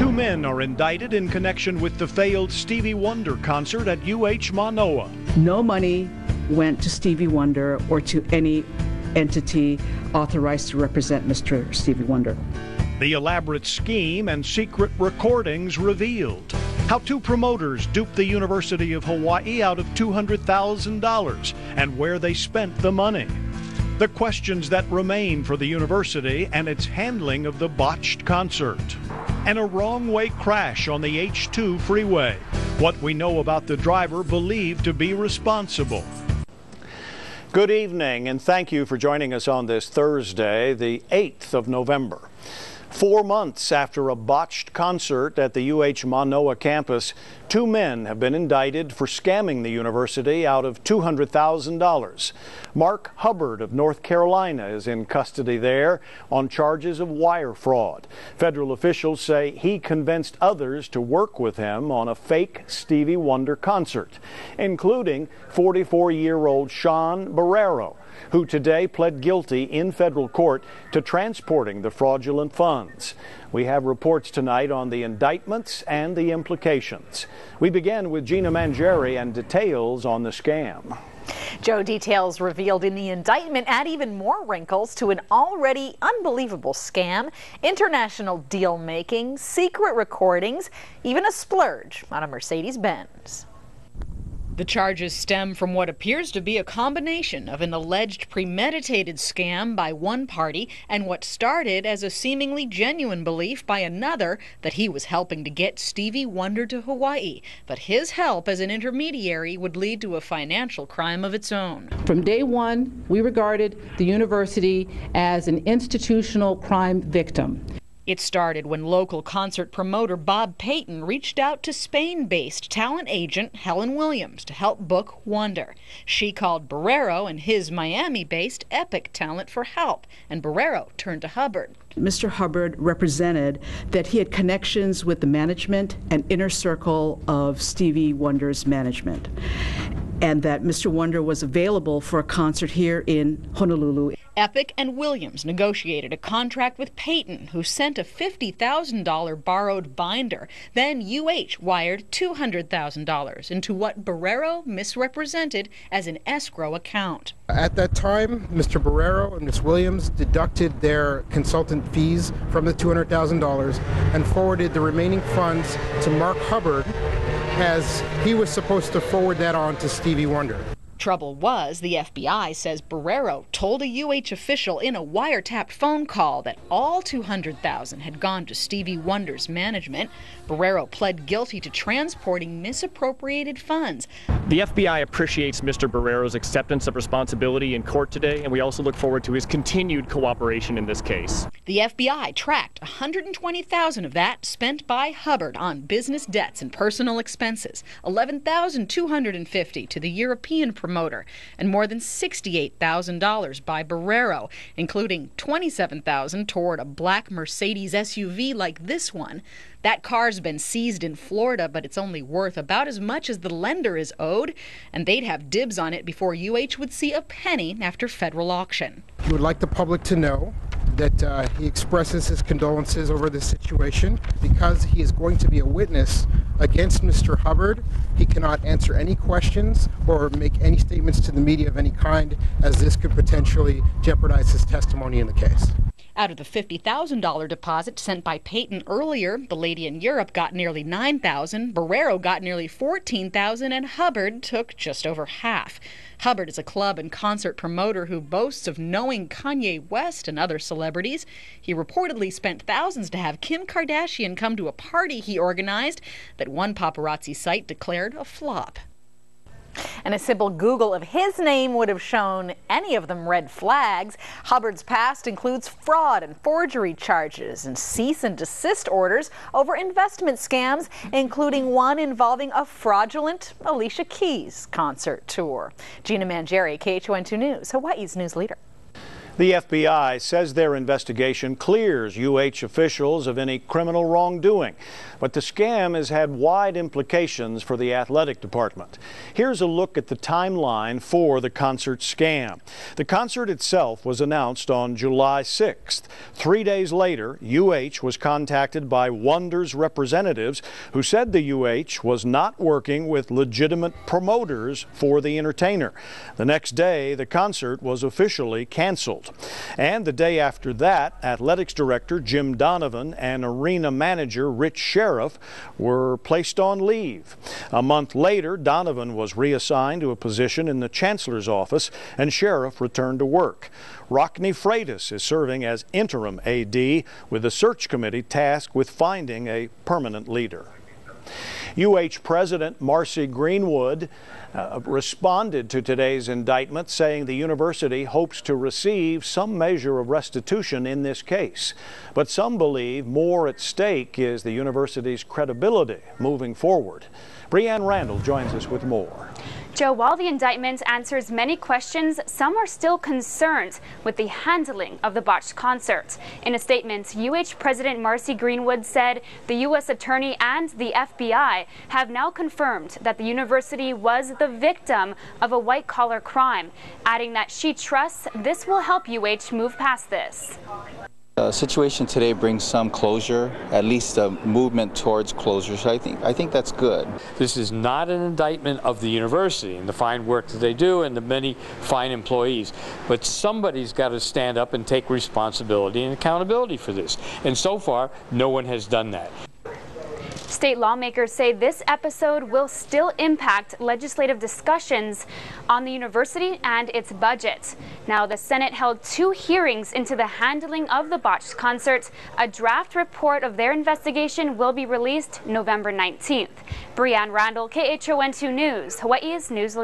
Two men are indicted in connection with the failed Stevie Wonder concert at UH Manoa. No money went to Stevie Wonder or to any entity authorized to represent Mr. Stevie Wonder. The elaborate scheme and secret recordings revealed. How two promoters duped the University of Hawaii out of $200,000 and where they spent the money. The questions that remain for the university and its handling of the botched concert. And a wrong-way crash on the H2 freeway. What we know about the driver believed to be responsible. Good evening, and thank you for joining us on this Thursday, the 8th of November. 4 months after a botched concert at the UH Manoa campus, two men have been indicted for scamming the university out of $200,000. Marc Hubbard of North Carolina is in custody there on charges of wire fraud. Federal officials say he convinced others to work with him on a fake Stevie Wonder concert, including 44-year-old Sean Barriero, who today pled guilty in federal court to transporting the fraudulent funds. We have reports tonight on the indictments and the implications. We begin with Gina Mangieri and details on the scam. Joe, details revealed in the indictment add even more wrinkles to an already unbelievable scam. International deal-making, secret recordings, even a splurge on a Mercedes-Benz. The charges stem from what appears to be a combination of an alleged premeditated scam by one party and what started as a seemingly genuine belief by another that he was helping to get Stevie Wonder to Hawaii. But his help as an intermediary would lead to a financial crime of its own. From day one, we regarded the university as an institutional crime victim. It started when local concert promoter Bob Payton reached out to Spain-based talent agent Helen Williams to help book Wonder. She called Barriero and his Miami-based Epic talent for help, and Barriero turned to Hubbard. Mr. Hubbard represented that he had connections with the management and inner circle of Stevie Wonder's management, and that Mr. Wonder was available for a concert here in Honolulu. Epic and Williams negotiated a contract with Payton, who sent a $50,000 borrowed binder. Then UH wired $200,000 into what Barriero misrepresented as an escrow account. At that time, Mr. Barriero and Ms. Williams deducted their consultant fees from the $200,000 and forwarded the remaining funds to Marc Hubbard, as he was supposed to forward that on to Stevie Wonder. Trouble was, the FBI says Barriero told a UH official in a wiretapped phone call that all $200,000 had gone to Stevie Wonder's management. Barriero pled guilty to transporting misappropriated funds. The FBI appreciates Mr. Barriero's acceptance of responsibility in court today, and we also look forward to his continued cooperation in this case. The FBI tracked $120,000 of that spent by Hubbard on business debts and personal expenses, $11,250 to the European promoter, and more than $68,000 by Barriero, including $27,000 toward a black Mercedes SUV like this one. That car's been seized in Florida, but it's only worth about as much as the lender is owed, and they'd have dibs on it before UH would see a penny after federal auction. He would like the public to know that he expresses his condolences over this situation. Because he is going to be a witness against Mr. Hubbard, he cannot answer any questions or make any statements to the media of any kind, as this could potentially jeopardize his testimony in the case. Out of the $50,000 deposit sent by Payton earlier, the lady in Europe got nearly $9,000, Barriero got nearly $14,000, and Hubbard took just over half. Hubbard is a club and concert promoter who boasts of knowing Kanye West and other celebrities. He reportedly spent thousands to have Kim Kardashian come to a party he organized that one paparazzi site declared a flop. And a simple Google of his name would have shown any of them red flags. Hubbard's past includes fraud and forgery charges and cease and desist orders over investment scams, including one involving a fraudulent Alicia Keys concert tour. Gina Mangieri, KHON2 News, Hawaii's news leader. The FBI says their investigation clears UH officials of any criminal wrongdoing, but the scam has had wide implications for the athletic department. Here's a look at the timeline for the concert scam. The concert itself was announced on July 6th. 3 days later, UH was contacted by Wonder's representatives who said the UH was not working with legitimate promoters for the entertainer. The next day, the concert was officially canceled. And the day after that, athletics director Jim Donovan and arena manager Rich Sheriff were placed on leave. A month later, Donovan was reassigned to a position in the chancellor's office, and Sheriff returned to work. Rockne Freitas is serving as interim AD, with the search committee tasked with finding a permanent leader. UH President Marcy Greenwood responded to today's indictment, saying the university hopes to receive some measure of restitution in this case. But some believe more at stake is the university's credibility moving forward. Breanne Randall joins us with more. Joe, while the indictment answers many questions, some are still concerned with the handling of the botched concert. In a statement, UH President Marcy Greenwood said the U.S. Attorney and the FBI have now confirmed that the university was the victim of a white-collar crime, adding that she trusts this will help UH move past this. The situation today brings some closure, at least a movement towards closure, so I think that's good. This is not an indictment of the university and the fine work that they do and the many fine employees, but somebody's got to stand up and take responsibility and accountability for this, and so far no one has done that. State lawmakers say this episode will still impact legislative discussions on the university and its budget. Now, the Senate held 2 hearings into the handling of the botched concert. A draft report of their investigation will be released November 19th. Breanne Randall, KHON2 News, Hawaii's news leader.